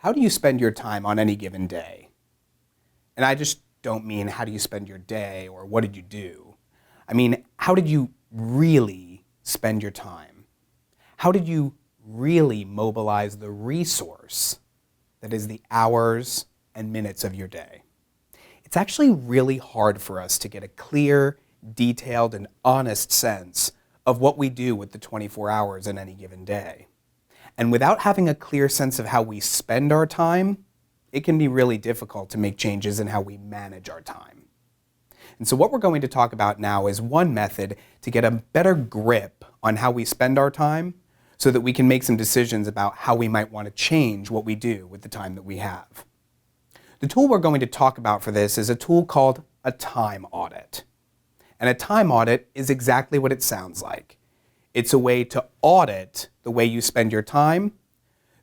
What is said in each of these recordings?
how do you spend your time on any given day? And I just don't mean how do you spend your day or what did you do? I mean, how did you really spend your time? How did you really mobilize the resource that is the hours and minutes of your day? It's actually really hard for us to get a clear, detailed, and honest sense of what we do with the 24 hours in any given day. And without having a clear sense of how we spend our time, it can be really difficult to make changes in how we manage our time. And so what we're going to talk about now is one method to get a better grip on how we spend our time so that we can make some decisions about how we might want to change what we do with the time that we have. The tool we're going to talk about for this is a tool called a time audit. And a time audit is exactly what it sounds like. It's a way to audit the way you spend your time,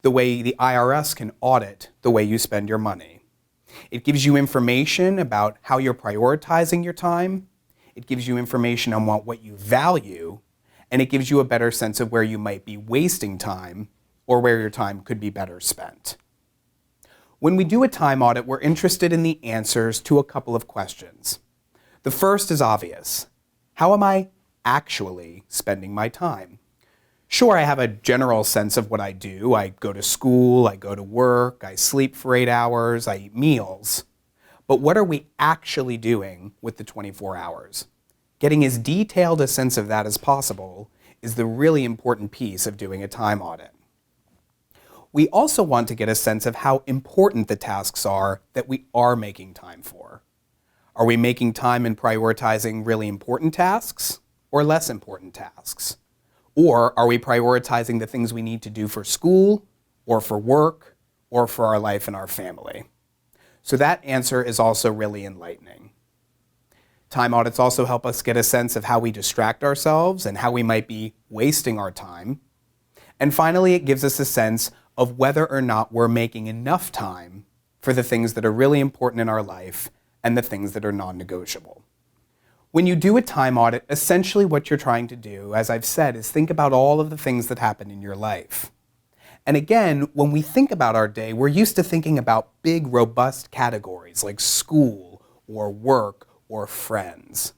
the way the IRS can audit the way you spend your money. It gives you information about how you're prioritizing your time. It gives you information on what you value, and it gives you a better sense of where you might be wasting time or where your time could be better spent. When we do a time audit, we're interested in the answers to a couple of questions. The first is obvious. How am I actually spending my time? Sure, I have a general sense of what I do. I go to school, I go to work, I sleep for 8 hours, I eat meals. But what are we actually doing with the 24 hours? Getting as detailed a sense of that as possible is the really important piece of doing a time audit. We also want to get a sense of how important the tasks are that we are making time for. Are we making time and prioritizing really important tasks or less important tasks? Or are we prioritizing the things we need to do for school or for work or for our life and our family? So that answer is also really enlightening. Time audits also help us get a sense of how we distract ourselves and how we might be wasting our time. And finally, it gives us a sense of whether or not we're making enough time for the things that are really important in our life and the things that are non-negotiable. When you do a time audit, essentially what you're trying to do, as I've said, is think about all of the things that happen in your life. And again, when we think about our day, we're used to thinking about big, robust categories like school or work or friends.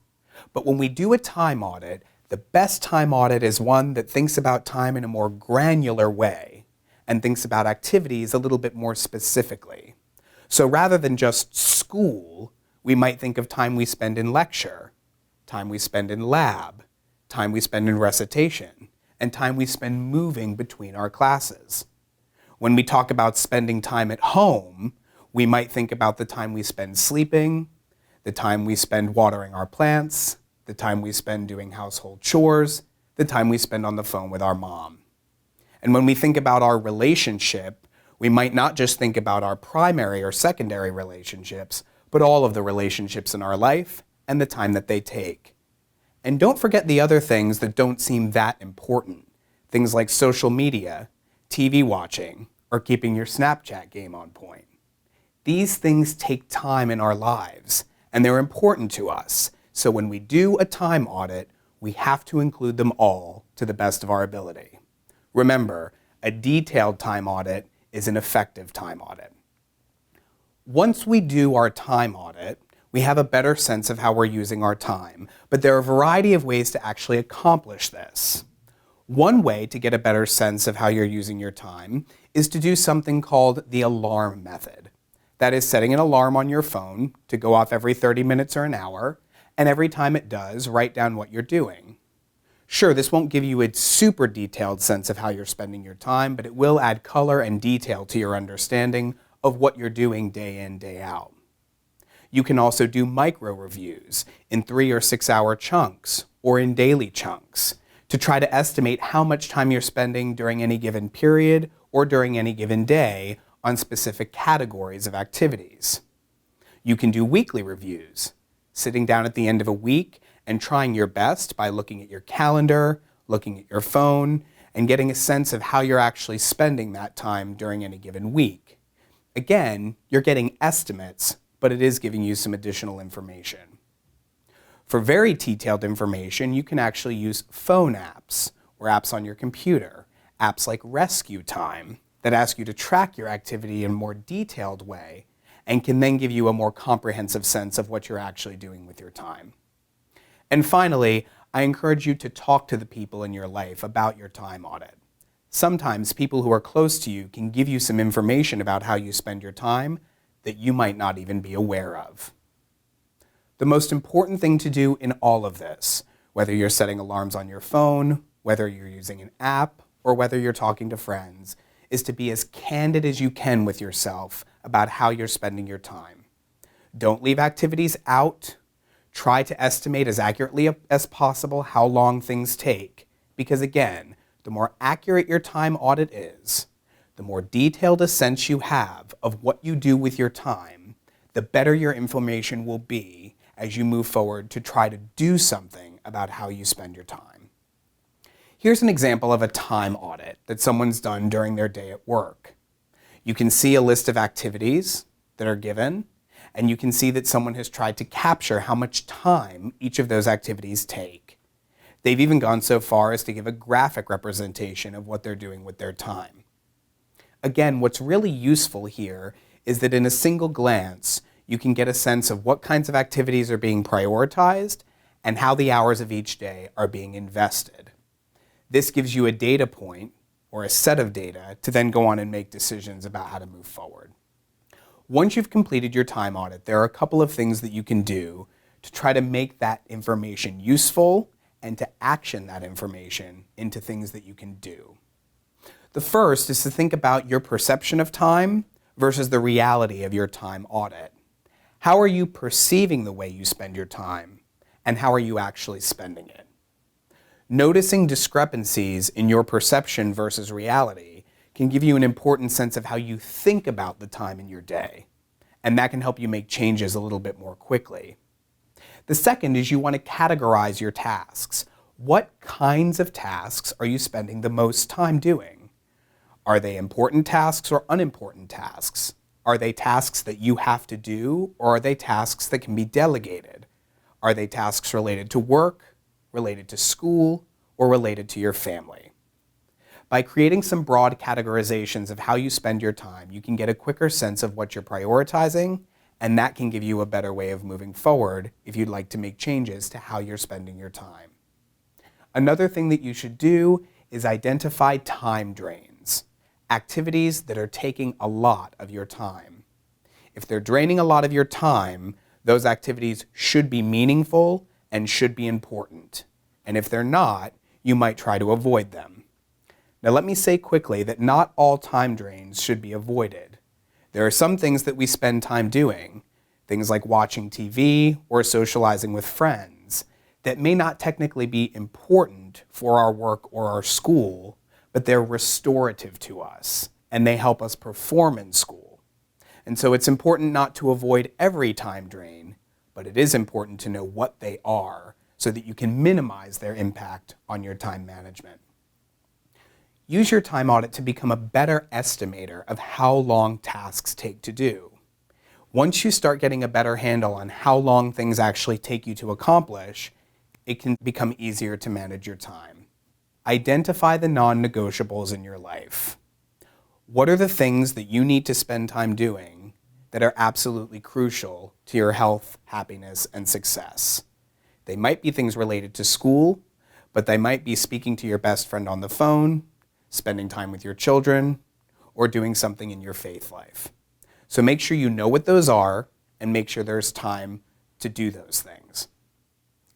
But when we do a time audit, the best time audit is one that thinks about time in a more granular way and thinks about activities a little bit more specifically. So rather than just school, we might think of time we spend in lecture, time we spend in lab, time we spend in recitation, and time we spend moving between our classes. When we talk about spending time at home, we might think about the time we spend sleeping, the time we spend watering our plants, the time we spend doing household chores, the time we spend on the phone with our mom. And when we think about our relationship, we might not just think about our primary or secondary relationships, but all of the relationships in our life and the time that they take. And don't forget the other things that don't seem that important. Things like social media, TV watching, or keeping your Snapchat game on point. These things take time in our lives, and they're important to us. So when we do a time audit, we have to include them all to the best of our ability. Remember, a detailed time audit is an effective time audit. Once we do our time audit, we have a better sense of how we're using our time, but there are a variety of ways to actually accomplish this. One way to get a better sense of how you're using your time is to do something called the alarm method. That is setting an alarm on your phone to go off every 30 minutes or an hour, and every time it does, write down what you're doing. Sure, this won't give you a super detailed sense of how you're spending your time, but it will add color and detail to your understanding of what you're doing day in, day out. You can also do micro reviews in 3 or 6 hour chunks or in daily chunks to try to estimate how much time you're spending during any given period or during any given day on specific categories of activities. You can do weekly reviews, sitting down at the end of a week and trying your best by looking at your calendar, looking at your phone, and getting a sense of how you're actually spending that time during any given week. Again, you're getting estimates, but it is giving you some additional information. For very detailed information, you can actually use phone apps or apps on your computer, apps like Rescue Time, that ask you to track your activity in a more detailed way and can then give you a more comprehensive sense of what you're actually doing with your time. And finally, I encourage you to talk to the people in your life about your time audit. Sometimes people who are close to you can give you some information about how you spend your time that you might not even be aware of. The most important thing to do in all of this, whether you're setting alarms on your phone, whether you're using an app, or whether you're talking to friends, is to be as candid as you can with yourself about how you're spending your time. Don't leave activities out. Try to estimate as accurately as possible how long things take, because again, the more accurate your time audit is, the more detailed a sense you have of what you do with your time, the better your information will be as you move forward to try to do something about how you spend your time. Here's an example of a time audit that someone's done during their day at work. You can see a list of activities that are given, and you can see that someone has tried to capture how much time each of those activities take. They've even gone so far as to give a graphic representation of what they're doing with their time. Again, what's really useful here is that in a single glance, you can get a sense of what kinds of activities are being prioritized and how the hours of each day are being invested. This gives you a data point or a set of data to then go on and make decisions about how to move forward. Once you've completed your time audit, there are a couple of things that you can do to try to make that information useful and to action that information into things that you can do. The first is to think about your perception of time versus the reality of your time audit. How are you perceiving the way you spend your time, and how are you actually spending it? Noticing discrepancies in your perception versus reality can give you an important sense of how you think about the time in your day, and that can help you make changes a little bit more quickly. The second is you want to categorize your tasks. What kinds of tasks are you spending the most time doing? Are they important tasks or unimportant tasks? Are they tasks that you have to do, or are they tasks that can be delegated? Are they tasks related to work, related to school, or related to your family? By creating some broad categorizations of how you spend your time, you can get a quicker sense of what you're prioritizing, and that can give you a better way of moving forward if you'd like to make changes to how you're spending your time. Another thing that you should do is identify time drains. Activities that are taking a lot of your time. If they're draining a lot of your time, those activities should be meaningful and should be important. And if they're not, you might try to avoid them. Now let me say quickly that not all time drains should be avoided. There are some things that we spend time doing, things like watching TV or socializing with friends, that may not technically be important for our work or our school, but they're restorative to us, and they help us perform in school. And so it's important not to avoid every time drain, but it is important to know what they are so that you can minimize their impact on your time management. Use your time audit to become a better estimator of how long tasks take to do. Once you start getting a better handle on how long things actually take you to accomplish, it can become easier to manage your time. Identify the non-negotiables in your life. What are the things that you need to spend time doing that are absolutely crucial to your health, happiness, and success? They might be things related to school, but they might be speaking to your best friend on the phone, spending time with your children, or doing something in your faith life. So make sure you know what those are and make sure there's time to do those things.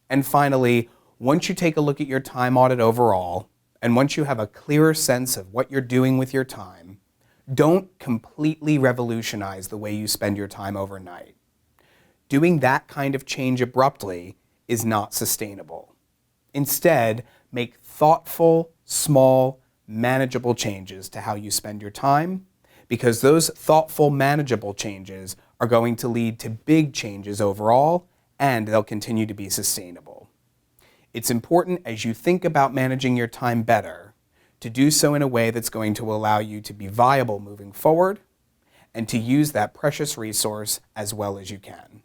And finally, once you take a look at your time audit overall, and once you have a clearer sense of what you're doing with your time, don't completely revolutionize the way you spend your time overnight. Doing that kind of change abruptly is not sustainable. Instead, make thoughtful, small, manageable changes to how you spend your time, because those thoughtful, manageable changes are going to lead to big changes overall, and they'll continue to be sustainable. It's important as you think about managing your time better to do so in a way that's going to allow you to be viable moving forward and to use that precious resource as well as you can.